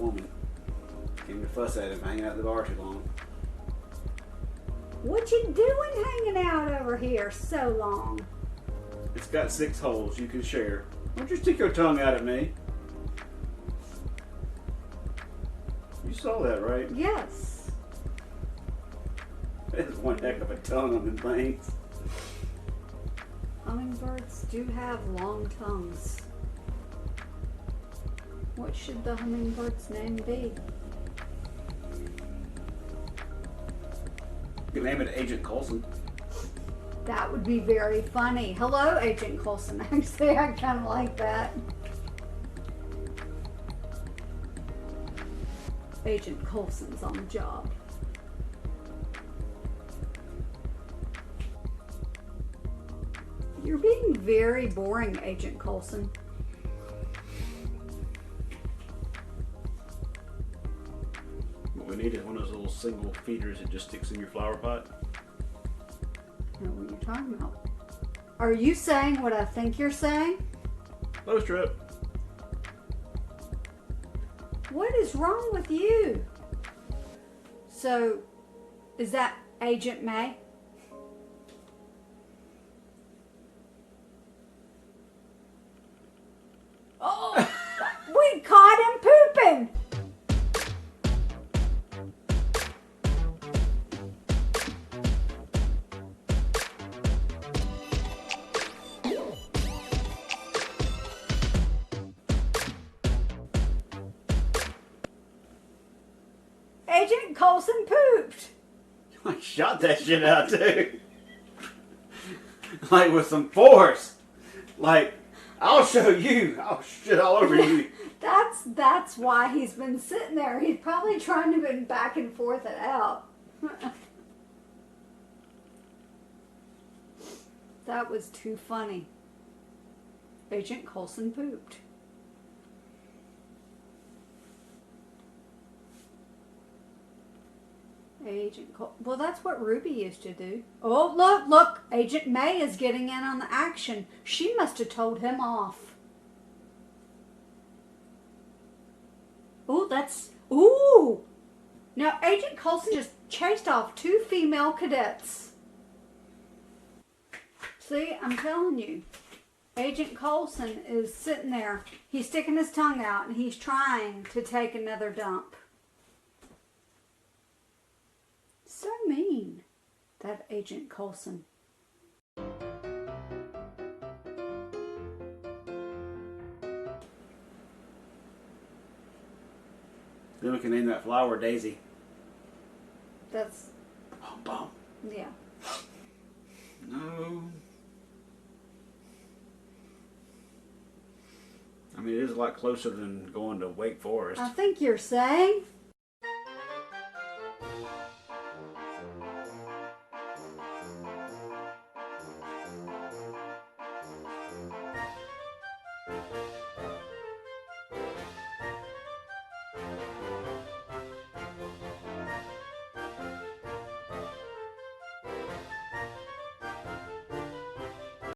woman. Came to fuss at him for hanging out at the bar too long. What you doing hanging out over here so long? It's got 6 holes you can share. Don't you stick your tongue out at me. You saw that, right? Yes. There's one heck of a tongue on them things. Hummingbirds do have long tongues. What should the hummingbird's name be? You can name it Agent Colson. That would be very funny. Hello, Agent Colson. Actually, I kind of like that. Agent Colson's on the job. You're being very boring, Agent Colson. What we need is one of those little single feeders that just sticks in your flower pot. I don't know what you're talking about. Are you saying what I think you're saying? Low strip. What is wrong with you? So, is that Agent May? Oh, we caught him pooping! Agent Colson pooped. I shot that shit out too. Like with some force. Like, I'll show you. I'll shit all over you. That's why he's been sitting there. He's probably trying to been back and forth it out. That was too funny. Agent Colson pooped. Well, that's what Ruby used to do. Oh, look. Agent May is getting in on the action. She must have told him off. Ooh. Now, Agent Colson just chased off 2 female cadets. See, I'm telling you. Agent Colson is sitting there. He's sticking his tongue out and he's trying to take another dump. So mean, that Agent Colson. Then we can name that flower Daisy. That's... Boom. Yeah. No. I mean, it is a lot closer than going to Wake Forest. I think you're saying